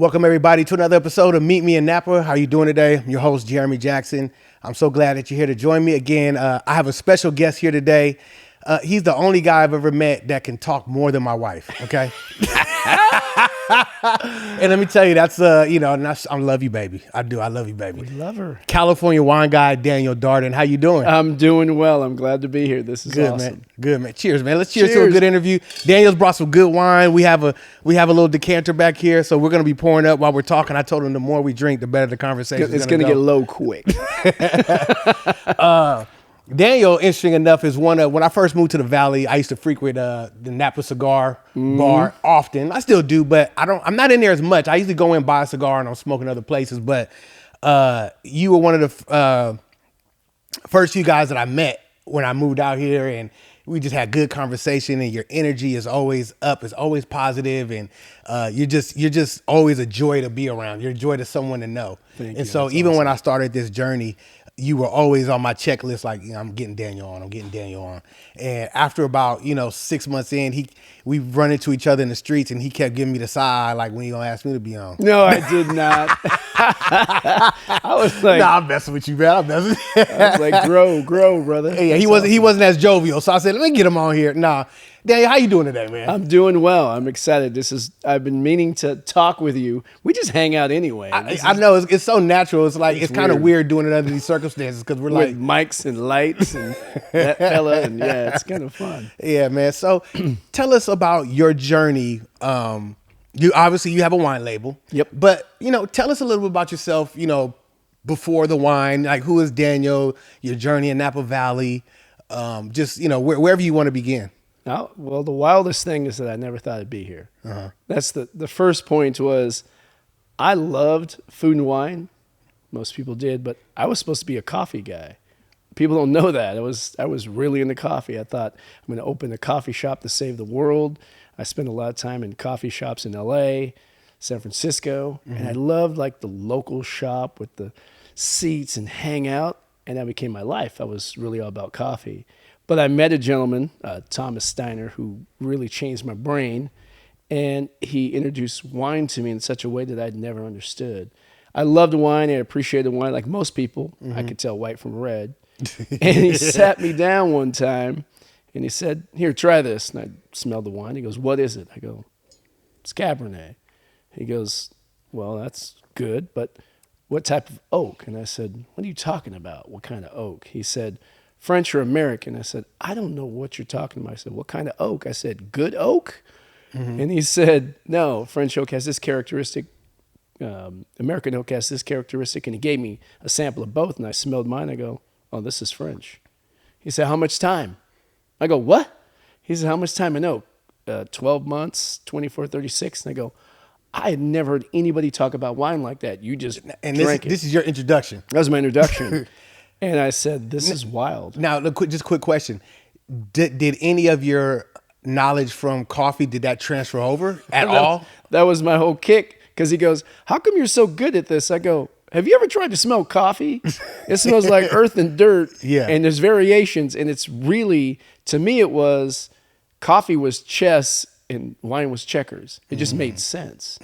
Welcome everybody to another episode of Meet Me in Napa. How are you doing today? I'm your host, Jeremy Jackson. I'm so glad that you're here to join me again. I have a special guest here today. He's the only guy I've ever met that can talk more than my wife, okay? And let me tell you, that's, I love you, baby. I do. I love you, baby. We love her. California wine guy, Daniel Darden. How you doing? I'm doing well. I'm glad to be here. This is good, awesome. Man. Good, man. Cheers, man. Let's cheers to a good interview. Daniel's brought some good wine. We have a little decanter back here, so we're going to be pouring up while we're talking. I told him the more we drink, the better the conversation. It's going to get low quick. Daniel, interesting enough, is one of, when I first moved to the Valley, I used to frequent the Napa cigar bar often. I still do, but I'm not in there as much. I usually go in, buy a cigar, and I'm smoking other places. But you were one of the first few guys that I met when I moved out here, and we just had good conversation, and your energy is always up, is always positive, and you're just always a joy to be around. You're a joy to someone to know. Thank you. And so even when I started this journey, you were always on my checklist, like, I'm getting Daniel on. And after about, 6 months in, we run into each other in the streets, and he kept giving me the side, like, when you gonna ask me to be on? No, I did not. I was like, nah, I'm messing with you, man. I was like, grow, brother. Yeah, he wasn't as jovial. So I said, let me get him on here. Nah. Daniel, how you doing today, man? I'm doing well. I'm excited. I've been meaning to talk with you. We just hang out anyway. I know it's so natural. It's like it's kind of weird doing it under these circumstances because we're with like mics and lights and that fella, and yeah, it's kind of fun. Yeah, man. So tell us about your journey. You have a wine label. Yep. But tell us a little bit about yourself. Before the wine, like who is Daniel? Your journey in Napa Valley. Wherever you want to begin. Oh, well, the wildest thing is that I never thought I'd be here. Uh-huh. That's the first point was I loved food and wine. Most people did, but I was supposed to be a coffee guy. People don't know that. I was really into coffee. I thought I'm going to open a coffee shop to save the world. I spent a lot of time in coffee shops in LA, San Francisco, and I loved like the local shop with the seats and hang out, and that became my life. I was really all about coffee. But I met a gentleman, Thomas Steiner, who really changed my brain, and he introduced wine to me in such a way that I'd never understood. I loved wine. I appreciated wine like most people. I could tell white from red. And he sat me down one time, and he said, "Here, try this." And I smelled the wine. He goes, "What is it?" I go, "It's Cabernet." He goes, "Well, that's good, but what type of oak?" And I said, "What are you talking about? What kind of oak?" He said, "French or American?" I said, "I don't know what you're talking about." I said, "What kind of oak?" I said, "Good oak?" And he said, "No, French oak has this characteristic. American oak has this characteristic." And he gave me a sample of both, and I smelled mine. I go, "Oh, this is French." He said, "How much time?" I go, "What?" He said, "How much time in oak?" 12 months, 24, 36. And I go, I had never heard anybody talk about wine like that. You just drank it. This is your introduction. That was my introduction. And I said, "This is wild." Now, just a quick question. Did any of your knowledge from coffee, did that transfer over at all? That was my whole kick. Because he goes, "How come you're so good at this?" I go, "Have you ever tried to smell coffee? It smells like earth and dirt." Yeah. And there's variations. And it's really, to me, it was coffee was chess and wine was checkers. It just made sense.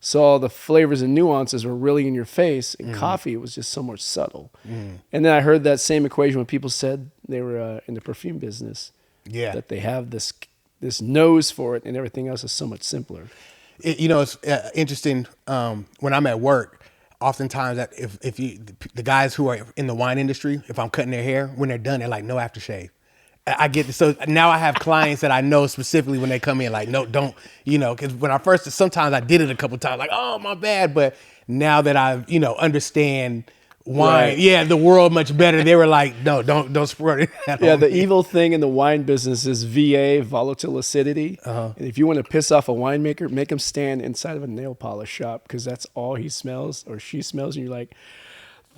So all the flavors and nuances were really in your face. And coffee, it was just so much subtle. And then I heard that same equation when people said they were in the perfume business. Yeah. That they have this nose for it and everything else is so much simpler. It's interesting when I'm at work, oftentimes that if the guys who are in the wine industry, if I'm cutting their hair, when they're done, they're like, "No aftershave." I get this. So now I have clients that I know specifically when they come in, like, "No, don't," because when I first, sometimes I did it a couple times, like, "Oh, my bad." But now that I, understand wine, Right. the world much better, they were like, "No, don't spread it." Yeah, the evil thing in the wine business is VA, volatile acidity. And if you want to piss off a winemaker, make him stand inside of a nail polish shop because that's all he smells or she smells. And you're like,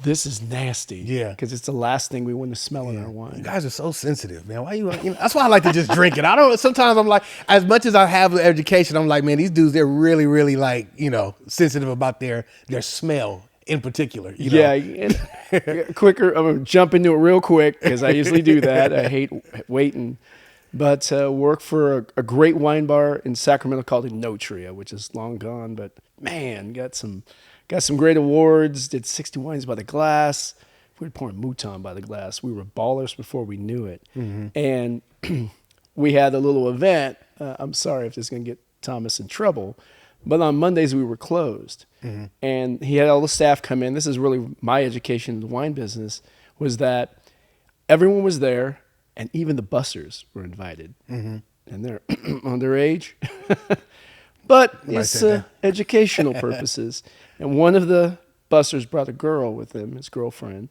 this is nasty. Yeah. Because it's the last thing we want to smell in our wine. You guys are so sensitive, man. Why that's why I like to just drink it. Sometimes I'm like, as much as I have the education, I'm like, man, these dudes, they're really, really like, sensitive about their smell in particular. Yeah. And quicker, I'm going to jump into it real quick because I usually do that. I hate waiting. But worked for a great wine bar in Sacramento called Inotria, which is long gone. But man, got some great awards. Did 60 wines by the glass. We were pouring Mouton by the glass. We were ballers before we knew it. And we had a little event. I'm sorry if this is going to get Thomas in trouble, but on Mondays we were closed. And he had all the staff come in. This is really my education in the wine business, was that everyone was there, and even the bussers were invited. And they're underage, but it's educational purposes. And one of the bussers brought a girl with him, his girlfriend,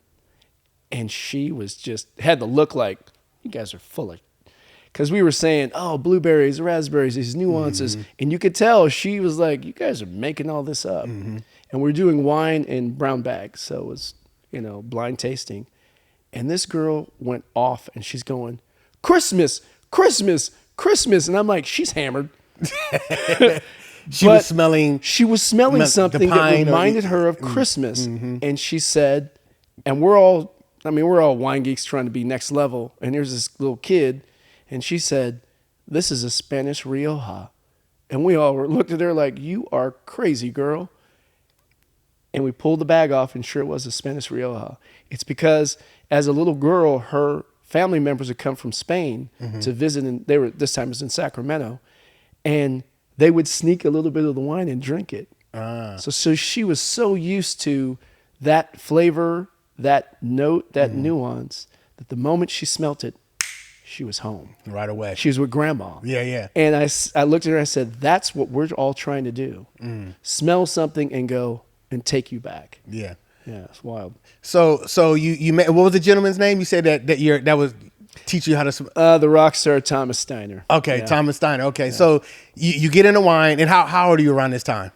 and she was just had the look like, you guys are full of, because we were saying, oh, blueberries, raspberries, these nuances. And you could tell she was like, you guys are making all this up. And we're doing wine in brown bags. So it was, blind tasting. And this girl went off and she's going, Christmas, Christmas, Christmas. And I'm like, she's hammered. She was smelling something that reminded her of Christmas. And she said, and we're all wine geeks trying to be next level. And here's this little kid. And she said, this is a Spanish Rioja. And we all looked at her like, you are crazy, girl. And we pulled the bag off, and sure it was a Spanish Rioja. It's because as a little girl, her family members had come from Spain to visit, and this time it was in Sacramento. And they would sneak a little bit of the wine and drink it. So she was so used to that flavor, that note, that nuance, that the moment she smelt it, she was home. Right away. She was with grandma. Yeah. And I looked at her and I said, that's what we're all trying to do. Smell something and go and take you back. Yeah. Yeah, it's wild. So you met, what was the gentleman's name? You said that was teach you how to the rock star Thomas Steiner. Okay, yeah. Thomas Steiner. Okay, yeah. So you get into wine, and how old are you around this time?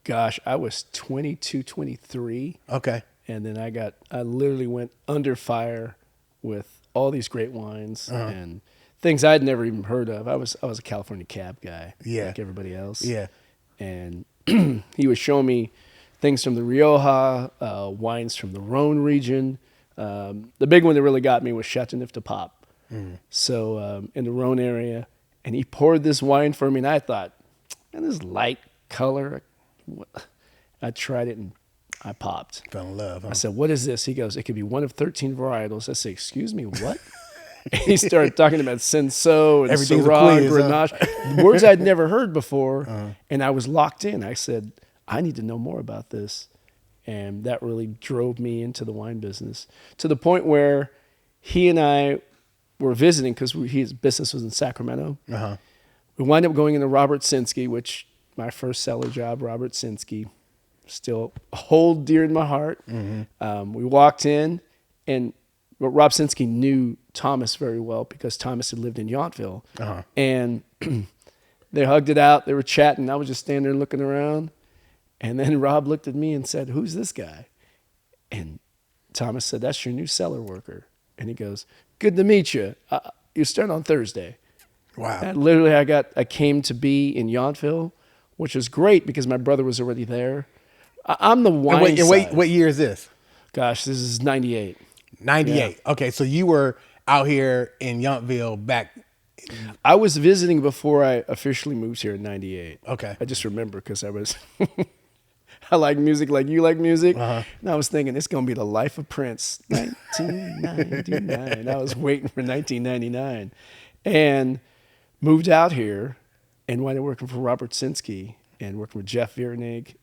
Gosh, I was 22, 23. Okay. And then I literally went under fire with all these great wines and things I'd never even heard of. I was a California cab guy, like everybody else. Yeah. And he was showing me things from the Rioja, wines from the Rhone region. The big one that really got me was Chateauneuf de Pape. So in the Rhone area, and he poured this wine for me, and I thought, man, this light color. I tried it and I popped. Fell in love. Huh? I said, what is this? He goes, it could be one of 13 varietals. I said, excuse me, what? And he started talking about Cinsault and Syrah, Grenache, words I'd never heard before. And I was locked in. I said, I need to know more about this. And that really drove me into the wine business to the point where he and I were visiting because his business was in Sacramento. We wound up going into Robert Sinsky, which my first cellar job, Robert Sinsky, still hold dear in my heart. We walked in, and Rob Sinsky knew Thomas very well because Thomas had lived in Yountville. And they hugged it out. They were chatting. I was just standing there looking around. And then Rob looked at me and said, who's this guy? And Thomas said, that's your new cellar worker. And he goes, good to meet you. You start on Thursday. Wow. And literally, I came to be in Yountville, which was great because my brother was already there. I'm the wine side. What year is this? Gosh, this is 98. 98. Yeah. Okay, so you were out here in Yountville back. I was visiting before I officially moved here in 98. Okay. I just remember because I was, I like music like you like music. And I was thinking, it's going to be the life of Prince, 1999. I was waiting for 1999. And moved out here and wound up working for Robert Sinsky and working with Jeff Viernig,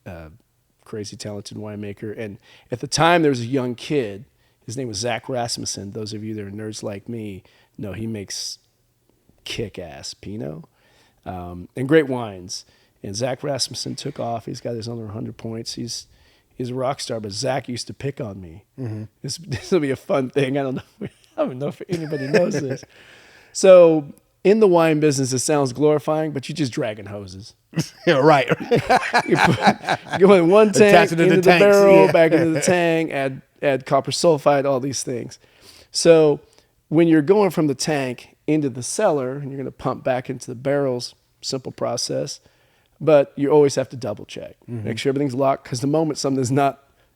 crazy talented winemaker. And at the time, there was a young kid. His name was Zach Rasmussen. Those of you that are nerds like me know he makes kick-ass Pinot and great wines. And Zach Rasmussen took off. He's got his under 100 points. He's a rock star, but Zach used to pick on me. This will be a fun thing. I don't know if anybody knows this. So in the wine business, it sounds glorifying, but you're just dragging hoses. Yeah, right. You go in one tank, into the barrel, back into the tank, add copper sulfide, all these things. So when you're going from the tank into the cellar and you're going to pump back into the barrels, simple process, but you always have to double check. Make sure everything's locked, because the moment something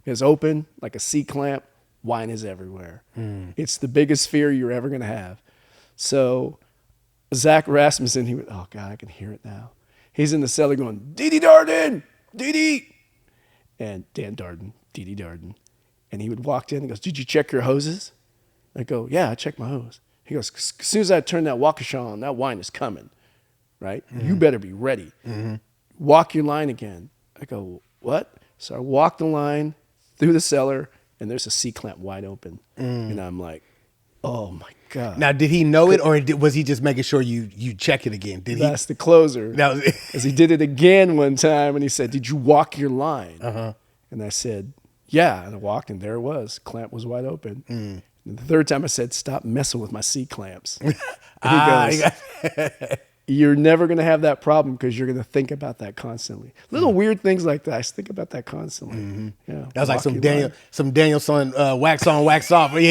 is open, like a C-clamp, wine is everywhere. It's the biggest fear you're ever going to have. So Zach Rasmussen, oh God, I can hear it now. He's in the cellar going, Dee Darden, Dee. And Dan Darden, Dee Darden. And he would walk in and goes, did you check your hoses? I go, yeah, I checked my hose. He goes, as soon as I turn that Waukesha on, that wine is coming, right? Mm-hmm. You better be ready. Mm-hmm. Walk your line again. I go, what? So I walk the line through the cellar, and there's a C-clamp wide open. And I'm like, oh, my God. Now, did he know it, or was he just making sure you check it again? That's the closer. Because he did it again one time, and he said, did you walk your line? Uh-huh. And I said, yeah. And I walked, and there it was. Clamp was wide open. And the third time I said, stop messing with my C-clamps. And he goes, you're never going to have that problem because you're going to think about that constantly. Little weird things like that. I think about that constantly. Mm-hmm. Yeah, that was like some Danielson wax on, wax off. Some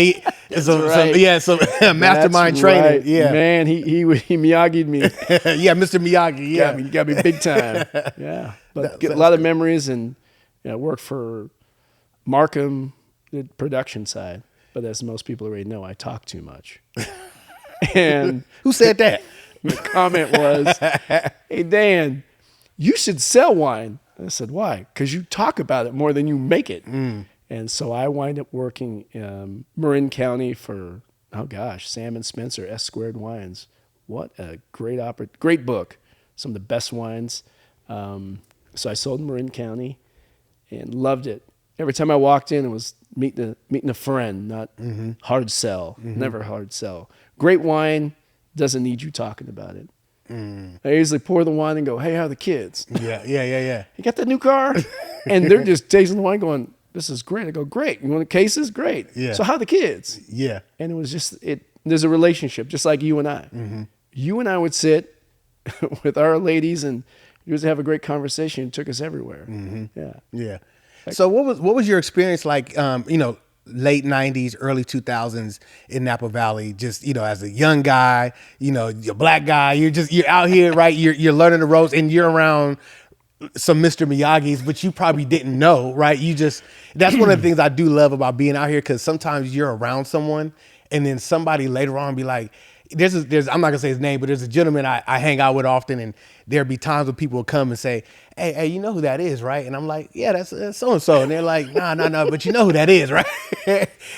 mastermind training. Right. Yeah, man, he Miyagi'd me. Yeah, Mr. Miyagi. Yeah, got me big time. Yeah, but get a lot of memories, and worked for Markham, the production side. But as most people already know, I talk too much. And who said that? The comment was, hey, Dan, you should sell wine. I said, why? Because you talk about it more than you make it. And so I wind up working in Marin County for, Sam and Spencer, S Squared Wines. What a great book. Some of the best wines. So I sold in Marin County and loved it. Every time I walked in, it was meeting a friend, not hard sell. Never hard sell. Great wine doesn't need you talking about it. I usually pour the wine and go, hey, how are the kids? Yeah. You got that new car? And they're just tasting the wine going, this is great. I go, great. You want the cases? Great. Yeah. So how are the kids? Yeah. And it was just, there's a relationship, just like you and I. You and I would sit with our ladies and usually have a great conversation. It took us everywhere. Yeah. So what was your experience like, late 90s, early 2000s in Napa Valley, just, as a young guy, you're a black guy, you're out here, right? You're learning the ropes and you're around some Mr. Miyagi's, but you probably didn't know, right? That's one of the things I do love about being out here. Cause sometimes you're around someone and then somebody later on be like, there's I'm not gonna say his name, but there's a gentleman I hang out with often, and there'll be times when people will come and say, hey, you know who that is, right? And I'm like, yeah, that's so-and-so. And they're like, no, but you know who that is, right?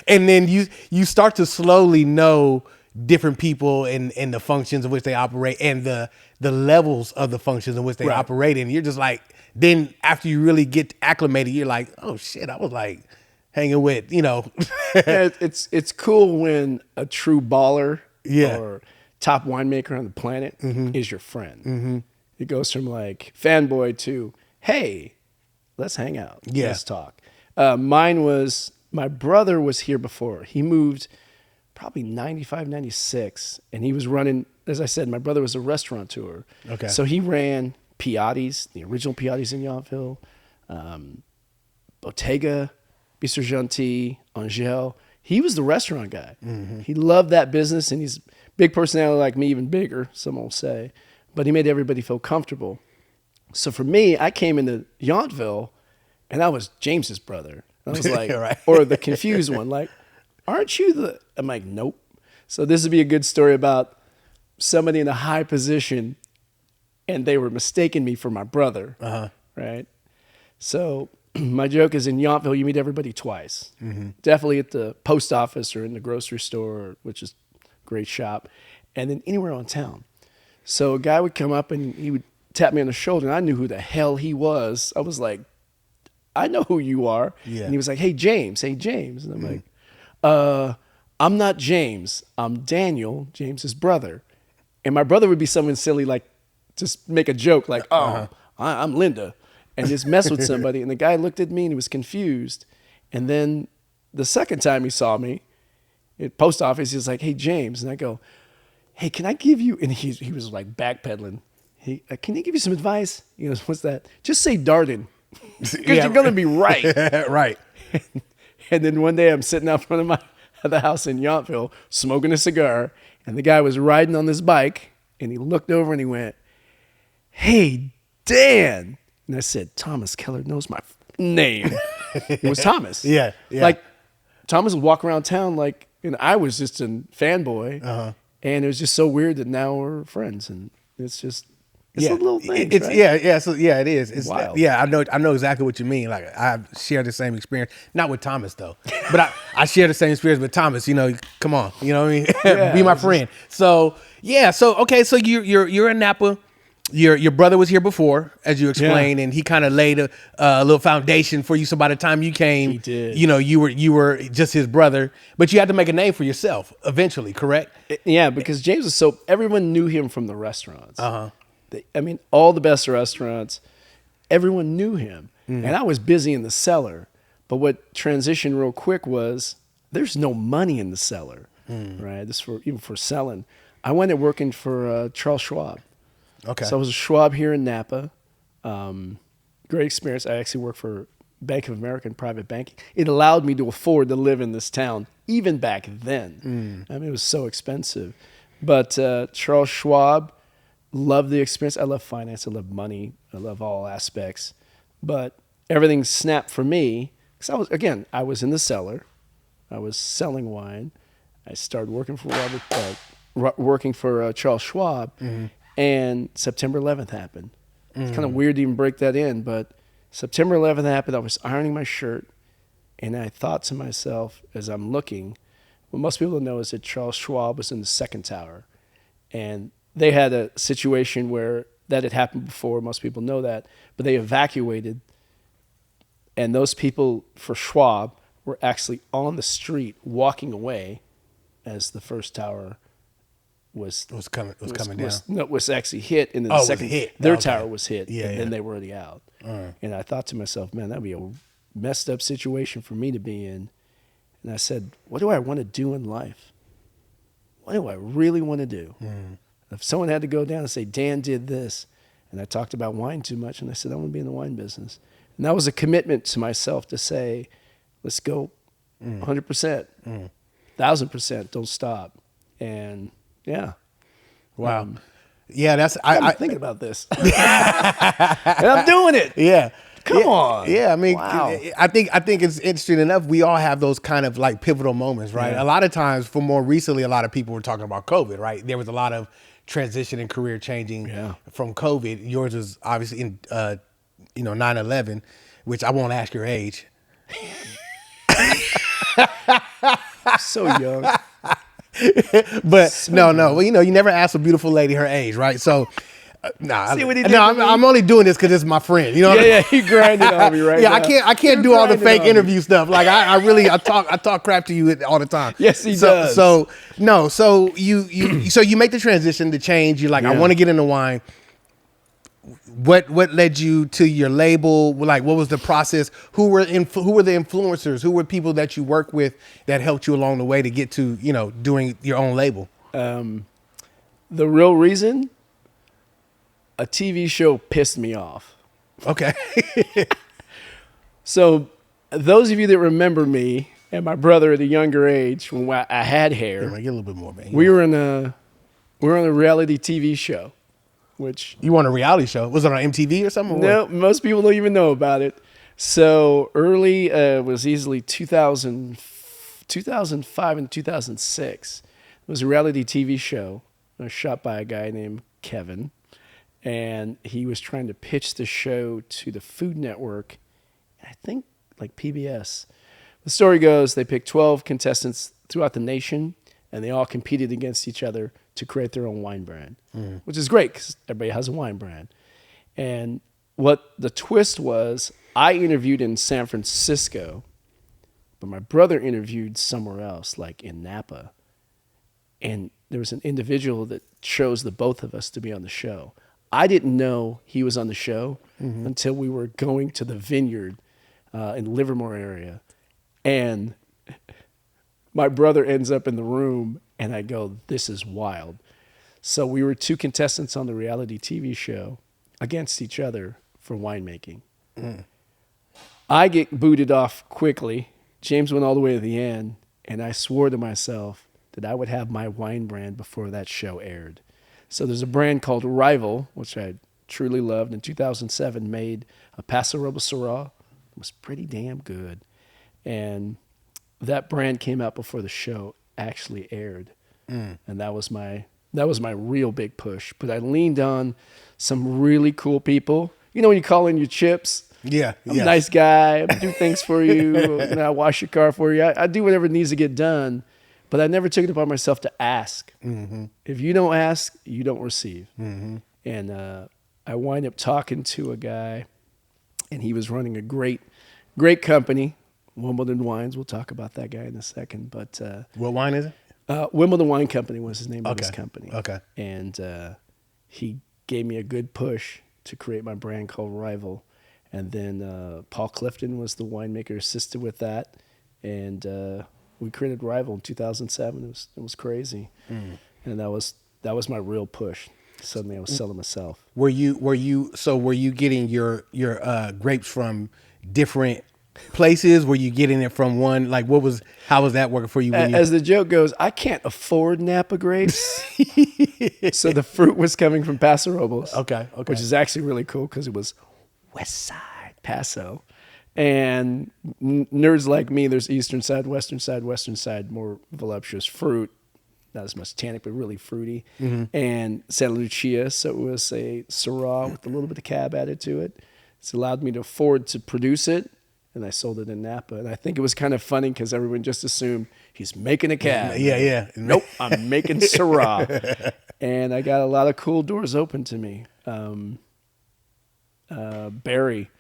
And then you start to slowly know different people and the functions in which they operate and the levels of the functions in which they operate. And you're just like, then after you really get acclimated, you're like, oh shit, I was like hanging with, Yeah, it's cool when a true baller or top winemaker on the planet is your friend. It goes from like fanboy to, hey, let's hang out. Yeah. Let's talk. Mine was, my brother was here before. He moved probably 95, 96. And he was running, as I said, my brother was a restaurateur. Okay. So he ran Piatti's, the original Piatti's in Yountville, Bottega, Bistro Gentil, Angel. He was the restaurant guy. He loved that business, and he's a big personality like me, even bigger, some will say. But he made everybody feel comfortable. So for me, I came into Yountville, and I was James's brother. I was like, or the confused one, like, aren't you the? I'm like, nope. So this would be a good story about somebody in a high position, and they were mistaking me for my brother, right? So my joke is, in Yountville, you meet everybody twice. Definitely at the post office or in the grocery store, which is a great shop, and then anywhere on town. So a guy would come up and he would tap me on the shoulder, and I knew who the hell he was. I was like, I know who you are. Yeah. And he was like, hey, James. And I'm like, I'm not James. I'm Daniel, James's brother. And my brother would be someone silly, like just make a joke like, I'm Linda, and just mess with somebody. And the guy looked at me and he was confused. And then the second time he saw me at post office, he was like, hey, James. And I go, hey, can I give you, and he was like backpedaling. Can he give you some advice? He goes, what's that? Just say Darden, because you're going to be right. Right. And then one day I'm sitting out front of the house in Yountville, smoking a cigar, and the guy was riding on this bike, and he looked over and he went, hey, Dan. And I said, Thomas Keller knows my name. It was Thomas. Yeah. Like, Thomas would walk around town like, and I was just a fanboy. And it was just so weird that now we're friends, and it's just a little thing. It's right? yeah. So yeah, it is. It's Wild. yeah. I know exactly what you mean. Like I share the same experience, not with Thomas though, but I share the same experience with Thomas. You know, come on, you know what I mean? Yeah, Be my friend. So yeah. So okay. So you're in Napa. Your brother was here before, as you explained, and he kind of laid a little foundation for you. So by the time you came, He did. you know, you were just his brother, but you had to make a name for yourself eventually, correct? Yeah, because James was so everyone knew him from the restaurants. Uh-huh. I mean, all the best restaurants, everyone knew him, and I was busy in the cellar. But what transitioned real quick was there's no money in the cellar, right? This even for selling. I went and working for Charles Schwab. Okay. So I was a Schwab here in Napa. Great experience. I actually worked for Bank of America in private banking. It allowed me to afford to live in this town, even back then. I mean, it was so expensive. But Charles Schwab, loved the experience. I love finance. I love money. I love all aspects. But everything snapped for me because I was in the cellar. I was selling wine. I started working for Charles Schwab. And September 11th happened. It's kind of weird to even break that in, but September 11th happened. I was ironing my shirt, and I thought to myself as I'm looking, what most people don't know is that Charles Schwab was in the second tower. And they had a situation where that had happened before. Most people know that. But they evacuated, and those people for Schwab were actually on the street walking away as the first tower was coming down. Was actually hit, and then the second their tower was hit, and then they were already out. And I thought to myself, man, that'd be a messed up situation for me to be in. And I said, what do I want to do in life? What do I really want to do? If someone had to go down and say, Dan did this, and I talked about wine too much, and I said, I want to be in the wine business. And that was a commitment to myself to say, let's go 100%, 1,000%, don't stop. And yeah. Wow. Yeah, that's I'm thinking about this. And I'm doing it. Yeah. Come on. Yeah, I mean, wow. I think it's interesting enough. We all have those kind of like pivotal moments, right? Yeah. A lot of times, for more recently, a lot of people were talking about COVID, right? There was a lot of transition and career changing from COVID. Yours was obviously in 9/11, which I won't ask your age. So young. But no. Well, you never ask a beautiful lady her age, right? So, See what he did I'm only doing this because it's my friend. You know? Yeah, he grinded on me right now. I can't do all the fake interview stuff. Like I talk crap to you all the time. Yes, he does. So you make the transition, the change. You're like, I want to get into wine. What led you to your label? Like, what was the process? Who were the influencers? Who were people that you work with that helped you along the way to get to doing your own label? The real reason, a TV show pissed me off. Okay. So, those of you that remember me and my brother at a younger age when I had hair, Get a little bit more, man. we were on a reality TV show. Which you were on a reality show? Was it on MTV or something? No, most people don't even know about it. So early was easily 2005 and 2006. It was a reality TV show shot by a guy named Kevin, and he was trying to pitch the show to the Food Network, I think like PBS. The story goes they picked 12 contestants throughout the nation, and they all competed against each other to create their own wine brand, which is great because everybody has a wine brand. And what the twist was, I interviewed in San Francisco, but my brother interviewed somewhere else, like in Napa. And there was an individual that chose the both of us to be on the show. I didn't know he was on the show until we were going to the vineyard in Livermore area. And my brother ends up in the room, and I go, this is wild. So we were two contestants on the reality TV show against each other for winemaking. I get booted off quickly. James went all the way to the end, and I swore to myself that I would have my wine brand before that show aired. So there's a brand called Rival, which I truly loved. In 2007, made a Paso Robles Syrah. It was pretty damn good. And that brand came out before the show actually aired. and that was my real big push. But I leaned on some really cool people. You know, when you call in your chips. Yeah, I'm a nice guy. I do things for you. I wash your car for you. I do whatever needs to get done. But I never took it upon myself to ask. Mm-hmm. If you don't ask, you don't receive. Mm-hmm. And I wind up talking to a guy, and he was running a great company, Wimbledon Wines. We'll talk about that guy in a second. But what wine is it? Wimbledon Wine Company was his name of his Okay. company. Okay. And he gave me a good push to create my brand called Rival. And then Paul Clifton was the winemaker, assisted with that. And we created Rival in 2007. It was crazy. Mm. And that was my real push. Suddenly I was selling myself. Were you getting your grapes from different places? Were you getting it from one? Like, how was that working for you? As the joke goes, I can't afford Napa grapes. So the fruit was coming from Paso Robles. Okay. Which is actually really cool because it was West Side, Paso. And nerds like me, there's Eastern Side, Western Side, more voluptuous fruit. Not as much tannic, but really fruity. Mm-hmm. And Santa Lucia, so it was a Syrah with a little bit of cab added to it. It's allowed me to afford to produce it, and I sold it in Napa. And I think it was kind of funny because everyone just assumed he's making a cab. Yeah. Nope, I'm making Syrah. And I got a lot of cool doors open to me. Barry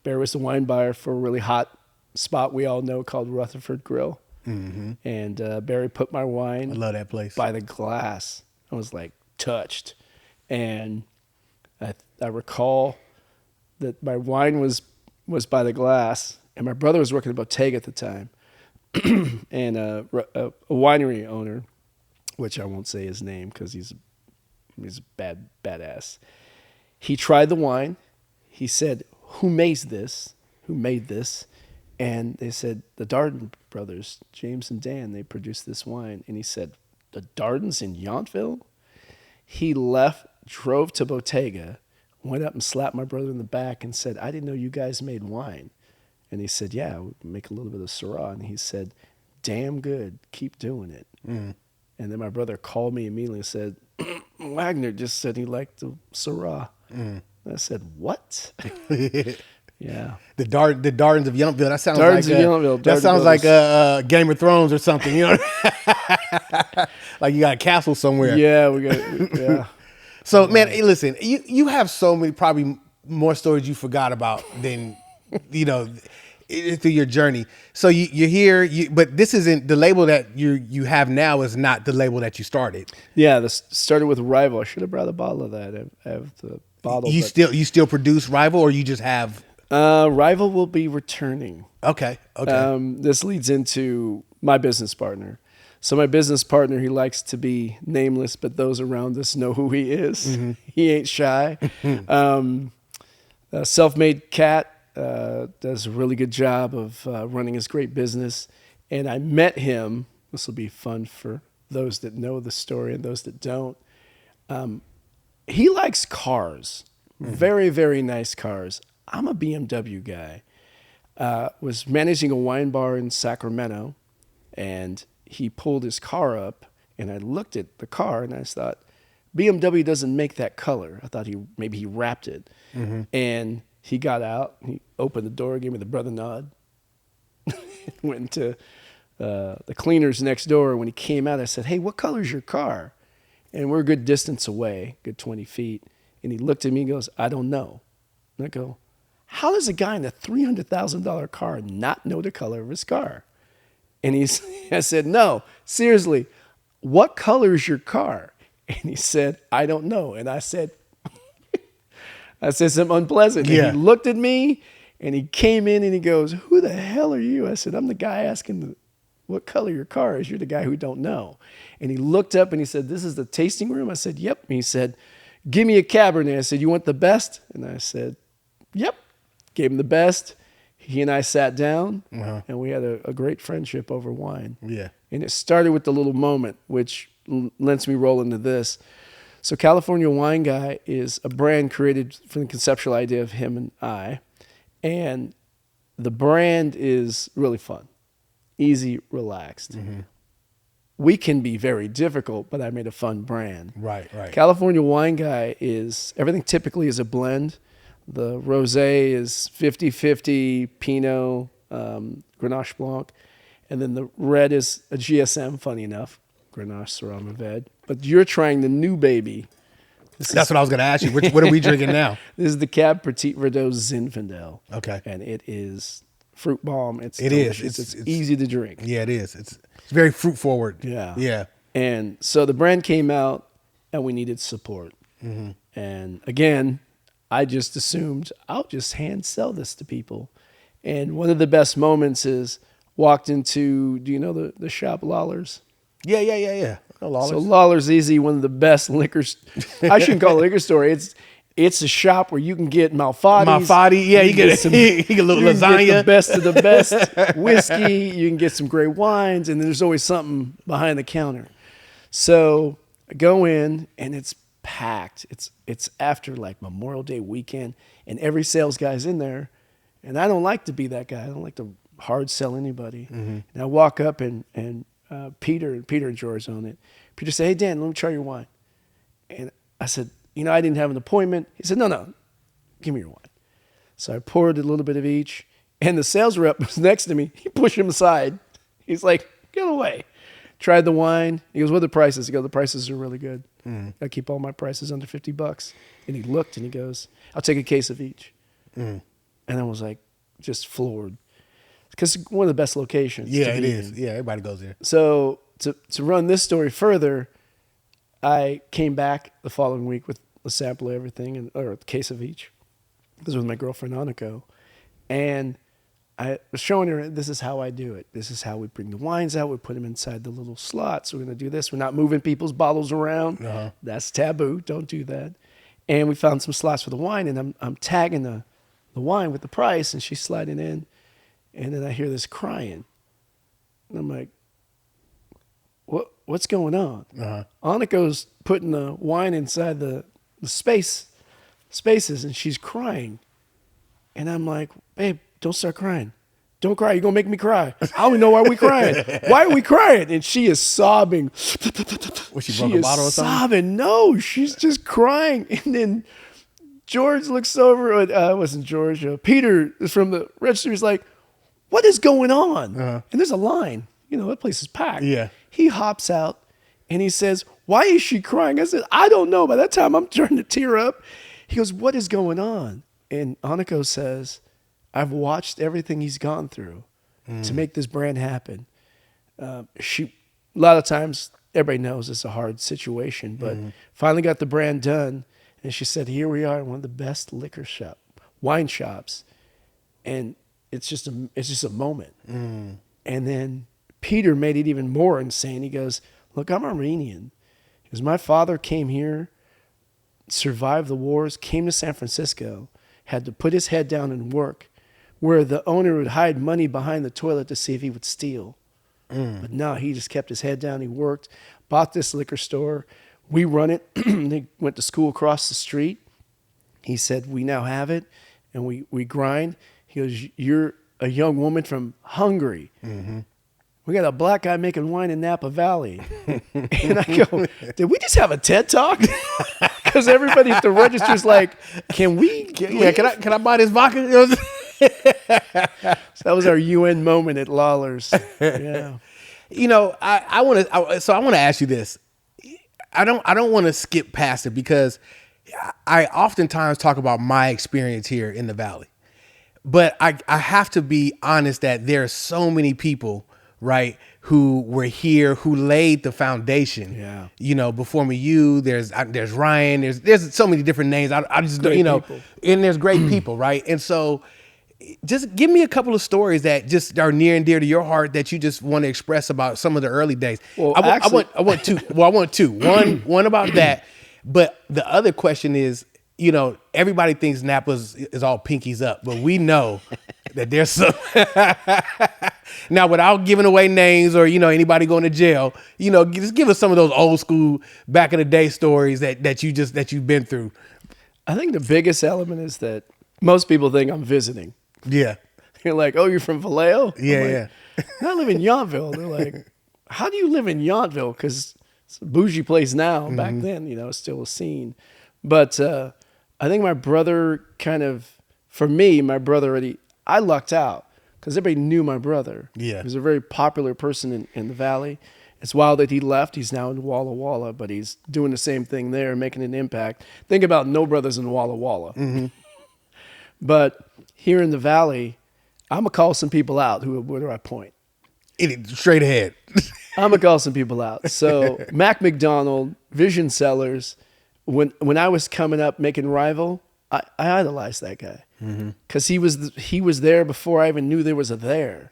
was the wine buyer for a really hot spot we all know called Rutherford Grill. Mm-hmm. And Barry put my wine, I love that place, by the glass. I was like touched. And I recall that my wine was by the glass, and my brother was working at Bottega at the time. And a winery owner, which I won't say his name because he's a badass. He tried the wine. He said, who made this? And they said, the Darden brothers, James and Dan, they produced this wine. And he said, the Dardens in Yountville? He left, drove to Bottega, went up and slapped my brother in the back and said, I didn't know you guys made wine. And he said, yeah, we make a little bit of Syrah. And he said, damn good, keep doing it. Mm. And then my brother called me immediately and said, Wagner just said he liked the Syrah. Mm. And I said, what? Yeah, the Dardens of Yountville. That sounds Dardens of Yountville. That sounds like Game of Thrones or something. You know, like you got a castle somewhere. Yeah, we got. Yeah. So man, hey, listen, you have so many, probably more stories you forgot about than through your journey. So you're here, but this isn't the label that you have now. Is not the label that you started. Yeah, this started with Rival. I should have brought a bottle of that. I have the bottle. You still produce Rival, or you just have? Rival will be returning. Okay. This leads into my business partner. So my business partner, he likes to be nameless, but those around us know who he is. Mm-hmm. He ain't shy. Self-made cat, does a really good job of running his great business. And I met him. This will be fun for those that know the story and those that don't. He likes cars. Mm-hmm. Very, very nice cars. I'm a BMW guy. Was managing a wine bar in Sacramento, and he pulled his car up, and I looked at the car, and I thought, BMW doesn't make that color. I thought maybe he wrapped it. Mm-hmm. And he got out, he opened the door, gave me the brother nod, went to the cleaners next door. When he came out, I said, hey, what color's your car? And we're a good distance away, good 20 feet. And he looked at me and goes, I don't know. And I go, how does a guy in a $300,000 car not know the color of his car? And I said, no, seriously, what color is your car? And he said, I don't know. And I said something unpleasant. Yeah. And he looked at me, and he came in, and he goes, who the hell are you? I said, I'm the guy asking what color your car is. You're the guy who don't know. And he looked up, and he said, this is the tasting room? I said, yep. And he said, give me a Cabernet. I said, you want the best? And I said, yep. Gave him the best. He and I sat down, and we had a great friendship over wine. Yeah. And it started with the little moment, which lets me roll into this. So California Wine Guy is a brand created from the conceptual idea of him and I. And the brand is really fun, easy, relaxed. Mm-hmm. we can be very difficult, but I made a fun brand. Right. California Wine Guy is, everything typically is a blend. The rosé is 50-50 Pinot, Grenache Blanc. And then the red is a GSM, funny enough, Grenache Syrah Mourvèdre. But you're trying the new baby. That's what I was going to ask you. What are we drinking now? This is the Cab Petit Verdot Zinfandel. Okay. And it is fruit bomb. It's It delicious. is. It's easy to drink. Yeah, it is. It's very fruit forward. Yeah. Yeah. And so the brand came out, and we needed support. Mm-hmm. And again, I just assumed I'll just hand sell this to people. And one of the best moments is walked into, do you know the shop Lawler's? Yeah. Oh, Lawler's. So Lawler's Easy, one of the best liquors. I shouldn't call it a liquor store. It's a shop where you can get Malfatti. Yeah, you get some, you get a little lasagna. Get the best of the best whiskey. You can get some great wines, and there's always something behind the counter. So I go in, and it's packed. It's after like Memorial Day weekend, and every sales guy's in there. And I don't like to be that guy. I don't like to hard sell anybody. Mm-hmm. And I walk up, and Peter and George own it. Peter said, "Hey Dan, let me try your wine." And I said, I didn't have an appointment. He said, no, give me your wine. So I poured a little bit of each, and the sales rep was next to me. He pushed him aside. He's like, "Get away." Tried the wine. He goes, "What are the prices?" He goes, "The prices are really good. I keep all my prices under $50. And he looked, and he goes, "I'll take a case of each." And I was like, just floored. Because it's one of the best locations. Yeah, it is. Yeah, everybody goes there. So to run this story further, I came back the following week with a sample of everything, or a case of each. This was with my girlfriend, Aniko. And I was showing her, this is how I do it. This is how we bring the wines out. We put them inside the little slots. We're going to do this. We're not moving people's bottles around. Uh-huh. That's taboo. Don't do that. And we found some slots for the wine, and I'm tagging the wine with the price, and she's sliding in. And then I hear this crying. And I'm like, what's going on? Uh-huh. Aniko's putting the wine inside the spaces, and she's crying. And I'm like, "Babe, don't start crying. Don't cry. You're going to make me cry. I don't even know why we crying. Why are we crying?" And she is sobbing. Was she broke a bottle or something? Sobbing. No, she's just crying. And then George looks over. It wasn't George. Peter from the register is like, "What is going on?" Uh-huh. And there's a line. That place is packed. Yeah. He hops out, and he says, "Why is she crying?" I said, "I don't know." By that time, I'm starting to tear up. He goes, "What is going on?" And Aniko says, "I've watched everything he's gone through to make this brand happen." A lot of times, everybody knows it's a hard situation, but finally got the brand done. And she said, "Here we are in one of the best wine shops. And it's just a moment." And then Peter made it even more insane. He goes, "Look, I'm Armenian." He goes, "My father came here, survived the wars, came to San Francisco, had to put his head down and work, where the owner would hide money behind the toilet to see if he would steal. But no, he just kept his head down. He worked, bought this liquor store. We run it. They went to school across the street." He said, "We now have it, and we grind." He goes, "You're a young woman from Hungary. We got a black guy making wine in Napa Valley." And I go, "Did we just have a TED Talk?" Because everybody at the register is like, "Can I buy this vodka?" So that was our UN moment at Lawler's. Yeah. I want to ask you this. I don't want to skip past it, because I oftentimes talk about my experience here in the Valley. But I have to be honest that there are so many people, right, who were here, who laid the foundation. Yeah. Before me, there's Ryan, there's so many different names. I just great people. And there's great people, right? And so just give me a couple of stories that just are near and dear to your heart that you just want to express about some of the early days. Well, I want two. Well, I want two. One about that, but the other question is, everybody thinks Napa is all pinkies up, but we know that there's some. Now, without giving away names or anybody going to jail, just give us some of those old school back in the day stories that you've been through. I think the biggest element is that most people think I'm visiting. Yeah. You're like, "Oh, you're from Vallejo?" Yeah, I'm like, "No, I live in Yountville." They're like, how do you live in Yountville? Because it's a bougie place now. Back then, it's still a scene. But I think my brother I lucked out because everybody knew my brother. Yeah. He was a very popular person in the Valley. It's wild that he left. He's now in Walla Walla, but he's doing the same thing there, making an impact. Think about no brothers in Walla Walla. But here in the Valley, I'm going to call some people out. Where do I point? Straight ahead. I'm going to call some people out. So Mac McDonald, Vision Sellers, when I was coming up making Rival, I idolized that guy because he was there before I even knew there was a there.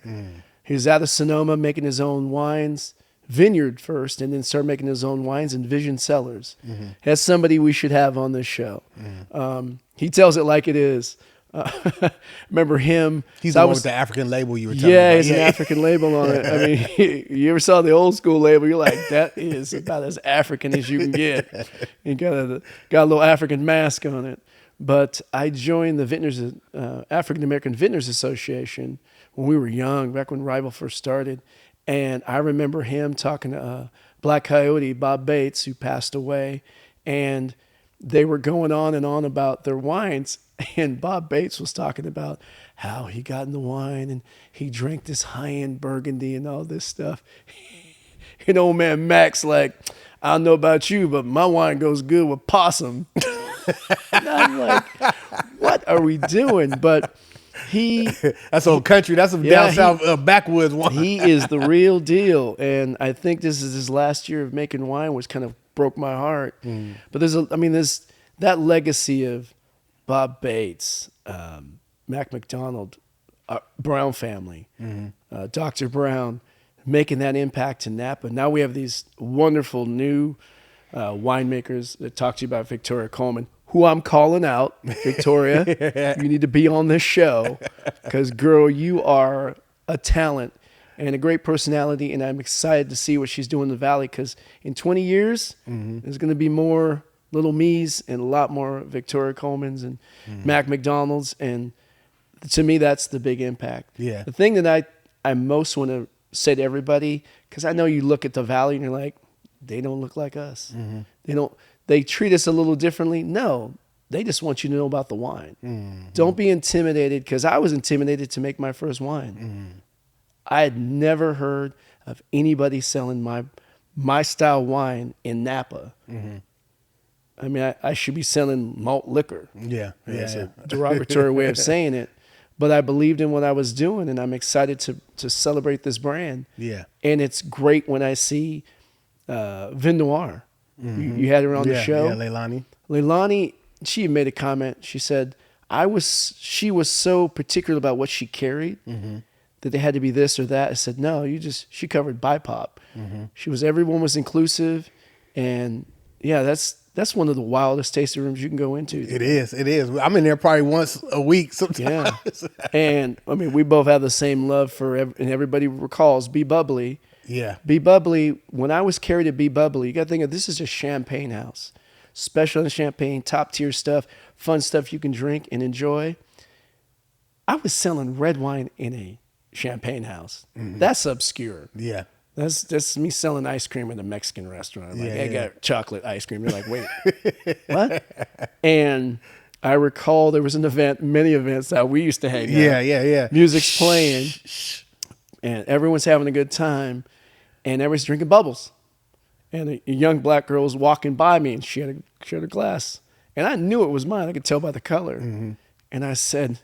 He was out of Sonoma making his own wines, vineyard first, and then started making his own wines and Vision Cellars. That's somebody we should have on this show. He tells it like it is. Remember him? He's the one with the African label you were telling me about. Yeah, he's an African label on it. I mean, you ever saw the old school label? You're like, that is about as African as you can get. You got a little African mask on it. But I joined the African American Vintners Association when we were young, back when Rival first started. And I remember him talking to Black Coyote, Bob Bates, who passed away. And they were going on and on about their wines. And Bob Bates was talking about how he got in the wine and he drank this high-end Burgundy and all this stuff. And old man Max like, I don't know about you, but my wine goes good with possum. And I'm like, what are we doing? But that's old country. That's some down south backwoods wine. He is the real deal. And I think this is his last year of making wine, which kind of broke my heart. But there's that legacy of Bob Bates, Mac McDonald, Brown family, Dr. Brown, making that impact in Napa. Now we have these wonderful new winemakers that talk to you about Victoria Coleman, who I'm calling out. Victoria, you need to be on this show because, girl, you are a talent and a great personality, and I'm excited to see what she's doing in the Valley because in 20 years, there's going to be more Little Me's and a lot more Victoria Colemans and Mac McDonald's. And to me, that's the big impact. Yeah. The thing that I most want to say to everybody, because I know you look at the Valley and you're like, they don't look like us. They treat us a little differently. No, they just want you to know about the wine. Don't be intimidated, because I was intimidated to make my first wine. I had never heard of anybody selling my style wine in Napa. I mean, I should be selling malt liquor. It's a derogatory way of saying it. But I believed in what I was doing, and I'm excited to celebrate this brand. Yeah. And it's great when I see Vin Noir. You had her on the show. Yeah, Leilani. Leilani, she made a comment. She said, she was so particular about what she carried that they had to be this or that. I said, no, she covered BIPOP. Everyone was inclusive. And yeah, that's one of the wildest tasting rooms you can go into. It is. I'm in there probably once a week sometimes. Yeah. And I mean, we both have the same love for, and everybody recalls Be Bubbly. Yeah. Be Bubbly, when I was carried at Be Bubbly, you got to think of this is a champagne house. Special in champagne, top tier stuff, fun stuff you can drink and enjoy. I was selling red wine in a champagne house. That's obscure. Yeah. That's me selling ice cream in a Mexican restaurant. I'm like, I got chocolate ice cream. You're like, wait, what? And I recall there was an event, many events that we used to hang out. Yeah. Music's playing, and everyone's having a good time, and everyone's drinking bubbles. And a young black girl was walking by me, and she had a glass. And I knew it was mine. I could tell by the color. And I said,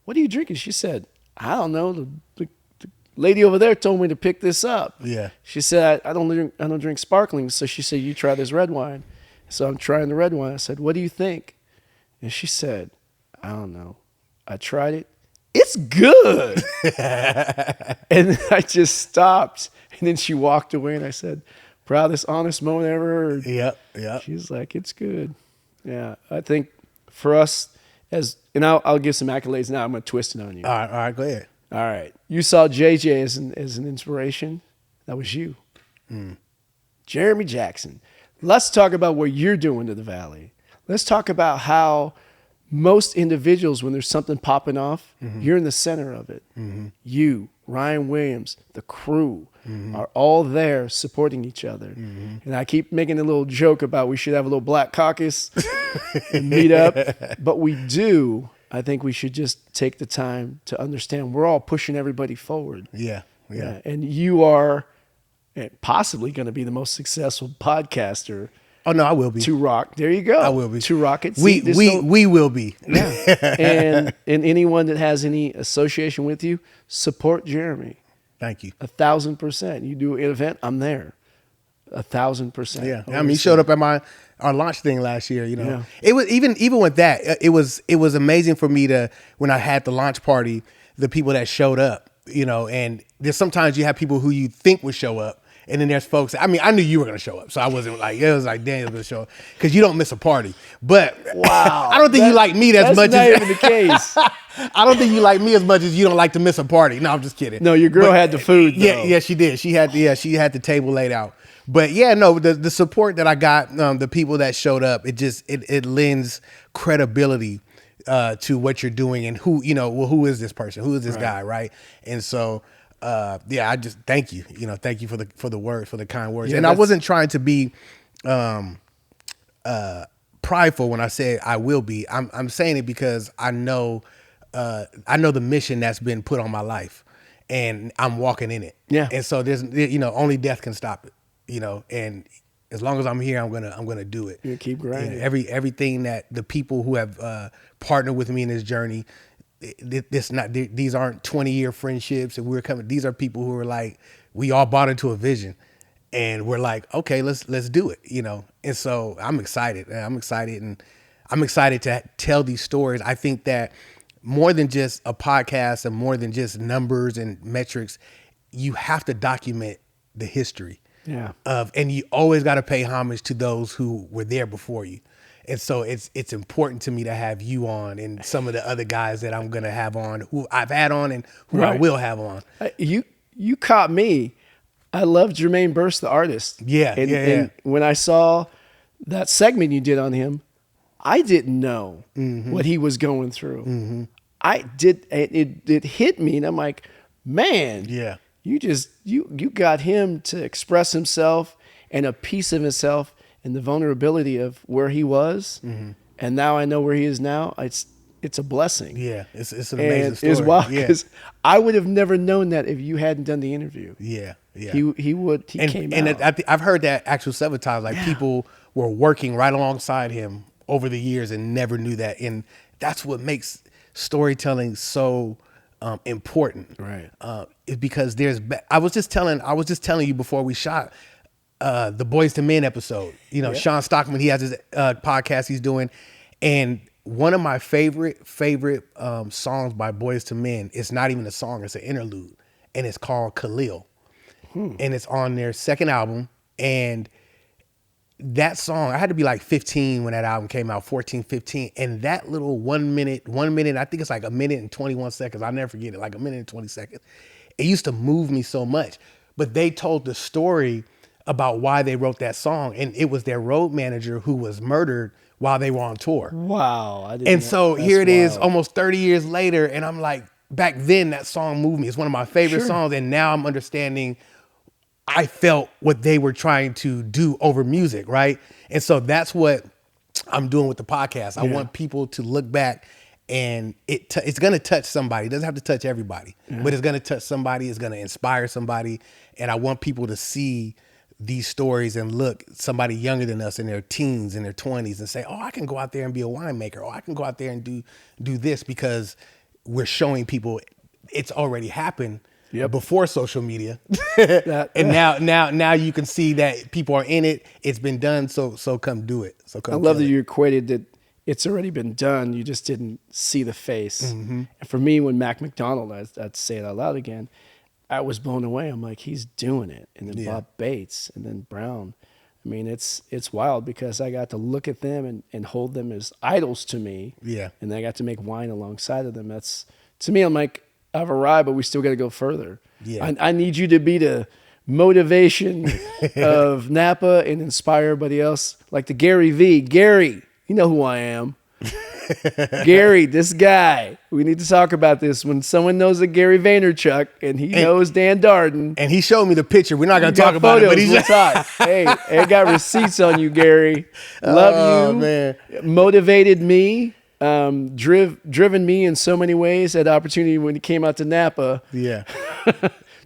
what are you drinking? She said, I don't know. The lady over there told me to pick this up. Yeah. She said, I don't drink sparkling. So she said, you try this red wine. So I'm trying the red wine. I said, what do you think? And she said, I don't know. I tried it. It's good. And I just stopped. And then she walked away, and I said, proudest, honest moment I ever heard. Yep. She's like, it's good. Yeah. I think for us, and I'll give some accolades now. I'm going to twist it on you. All right, go ahead. All right. You saw JJ as an inspiration. That was you. Jeremy Jackson. Let's talk about what you're doing to the Valley. Let's talk about how most individuals, when there's something popping off, you're in the center of it. You, Ryan Williams, the crew are all there supporting each other. And I keep making a little joke about we should have a little black caucus and meet up. But we do. I think we should just take the time to understand we're all pushing everybody forward. Yeah. And you are possibly going to be the most successful podcaster. Oh no, I will be. To rock. There you go. I will be. To rock it. We will be. Yeah. and anyone that has any association with you, support Jeremy. Thank you. 1,000%. You do an event, I'm there. 1,000%. Yeah. I mean, he showed up at our launch thing last year, you know. Yeah. It was even with that, it was amazing for me to, when I had the launch party, the people that showed up, you know, and there's sometimes you have people who you think would show up. And then there's folks, I mean, I knew you were going to show up. So I wasn't like, it was like, Daniel's going to show up. Because you don't miss a party. But wow. I don't think you like me as much as. That's not even the case. I don't think you like me as much as you don't like to miss a party. No, I'm just kidding. No, your girl had the food, though. Yeah, she did. She had the table laid out. But yeah, no, the support that I got, the people that showed up, it lends credibility to what you're doing and who, you know, well, who is this person? Who is this guy, right? And so I just thank you. You know, thank you for the words, for the kind words. Yeah, and I wasn't trying to be prideful when I said I will be. I'm saying it because I know the mission that's been put on my life, and I'm walking in it. Yeah. And so there's, you know, only death can stop it. You know, and as long as I'm here, I'm gonna do it. You keep grinding. And everything that the people who have partnered with me in this journey. These aren't 20-year friendships, and these are people who are like, we all bought into a vision, and we're like, okay, let's do it, you know. And so I'm excited, and I'm excited to tell these stories. I think that more than just a podcast and more than just numbers and metrics, you have to document the history. Yeah. And you always got to pay homage to those who were there before you. And so it's important to me to have you on and some of the other guys that I'm going to have on, who I've had on and who I will have on. You caught me. I love Jermaine Burst, the artist. Yeah, and when I saw that segment you did on him, I didn't know what he was going through. Mm-hmm. I did. It hit me, and I'm like, man, yeah, you got him to express himself and a piece of himself. And the vulnerability of where he was, and now I know where he is now. It's a blessing. Yeah, it's an amazing story. It's wild because I would have never known that if you hadn't done the interview. Yeah. He came out. And I've heard that actual sabotage. Like people were working right alongside him over the years and never knew that. And that's what makes storytelling so important. Right. Is because I was just telling you before we shot. The Boys to Men episode, you know, Sean Stockman, he has his podcast he's doing. And one of my favorite songs by Boys to Men, it's not even a song, it's an interlude. And it's called Khalil. And it's on their second album. And that song, I had to be like 15 when that album came out, 14, 15. And that little 1 minute, I think it's like 1 minute and 21 seconds. I'll never forget it, like 1 minute and 20 seconds. It used to move me so much. But they told the story about why they wrote that song, and it was their road manager who was murdered while they were on tour. Wow. And so here it is almost 30 years later, and I'm like, back then that song moved me. It's one of my favorite songs, and now I'm understanding I felt what they were trying to do over music, right? And so that's what I'm doing with the podcast. I want people to look back, and it's going to touch somebody. It doesn't have to touch everybody, but it's going to touch somebody. It's going to inspire somebody, and I want people to see these stories and look somebody younger than us in their teens, in their 20s, and say, oh, I can go out there and be a winemaker. Oh, I can go out there and do this, because we're showing people it's already happened before social media. And now you can see that people are in it. It's been done. So come do it. So come. I love that you equated that it's already been done. You just didn't see the face. And for me, when Mac McDonald, I'd say it out loud again, I was blown away. I'm like, he's doing it. And then Bob Bates, and then Brown. I mean, it's wild because I got to look at them and hold them as idols to me. Yeah. And then I got to make wine alongside of them. That's, to me, I'm like, I've arrived, but we still got to go further. Yeah. I need you to be the motivation of Napa and inspire everybody else. Like the Gary V. Gary, you know who I am. Gary, this guy, we need to talk about this. When someone knows a Gary Vaynerchuk and he knows Dan Darden. And he showed me the picture. We're not going to talk about it, but he's talk. Hey, I got receipts on you, Gary. Love you. Man. Motivated me. Driven me in so many ways. Had the opportunity when he came out to Napa. Yeah.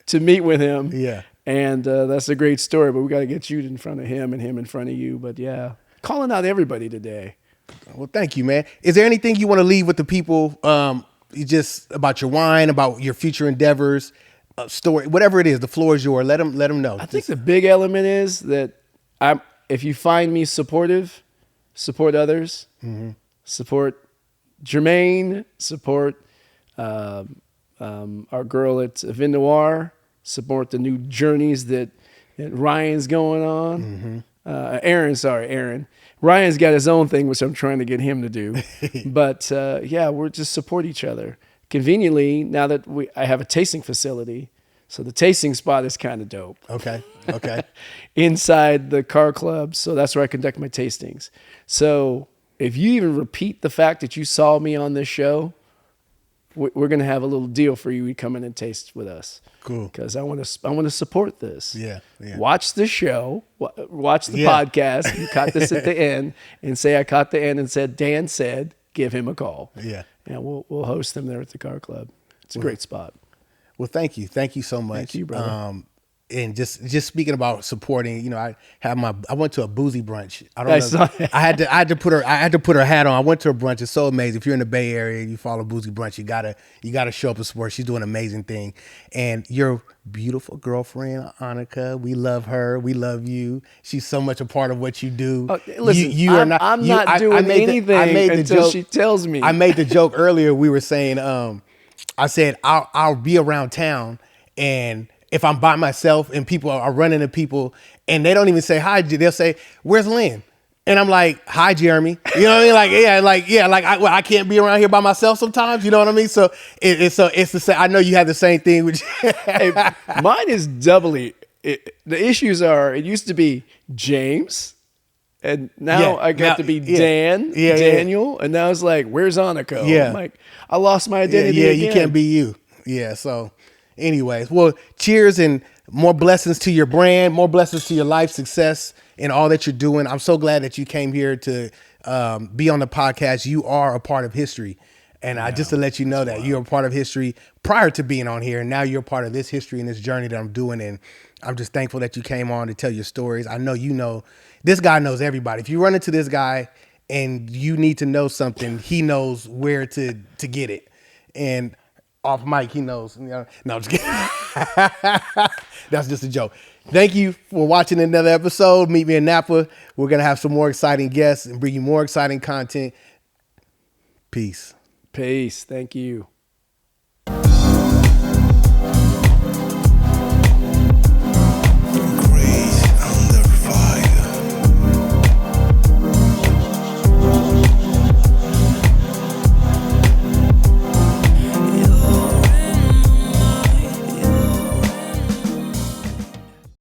To meet with him. Yeah. And that's a great story, but we got to get you in front of him and him in front of you. But yeah, calling out everybody today. Well, thank you, man. Is there anything you want to leave with the people? Just about your wine, about your future endeavors, story, whatever it is. The floor is yours. Let them know. I think the big element is that if you find me supportive, support others, support Jermaine, support our girl at Vin Noir, support the new journeys that Ryan's going on. Aaron. Ryan's got his own thing, which I'm trying to get him to do. But yeah, we're just support each other. Conveniently, now that I have a tasting facility, so the tasting spot is kind of dope. Okay. Inside the car club, so that's where I conduct my tastings. So if you even repeat the fact that you saw me on this show, we're going to have a little deal for you. You come in and taste with us. Cool. Because I want to support this. Yeah. Watch the show. Watch the podcast. You caught this at the end and say I caught the end and said Dan said give him a call. Yeah. And we'll host them there at the car club. It's a great spot. Well, thank you so much. Thank you, brother. And just speaking about supporting, I went to a boozy brunch. I had to put her hat on. I went to a brunch. It's so amazing. If you're in the Bay Area, you follow Boozy Brunch, you gotta show up and support. She's doing an amazing thing. And your beautiful girlfriend, Annika, we love her. We love you. She's so much a part of what you do. Listen, I'm not doing anything until she tells me. I made the joke earlier. We were saying, I said I'll be around town, and if I'm by myself and people are running into people and they don't even say hi, they'll say, "Where's Lynn?" And I'm like, "Hi, Jeremy." You know what I mean? I can't be around here by myself sometimes. You know what I mean? So it's the same. I know you have the same thing. Hey, mine is doubly. The issues are. It used to be James, and now I got to be Daniel, and now it's like, "Where's Annika?" Yeah. I'm like, I lost my identity. Yeah, again. You can't be you. Yeah, so. Anyways, well, cheers and more blessings to your brand, more blessings to your life, success, and all that you're doing. I'm so glad that you came here to be on the podcast. You are a part of history. And just to let you know that you're a part of history prior to being on here. And now you're a part of this history and this journey that I'm doing. And I'm just thankful that you came on to tell your stories. I know this guy knows everybody. If you run into this guy and you need to know something, he knows where to get it. And off mic, he knows. No, I'm just kidding. That's just a joke. Thank you for watching another episode. Meet me in Napa. We're going to have some more exciting guests and bring you more exciting content. Peace. Thank you.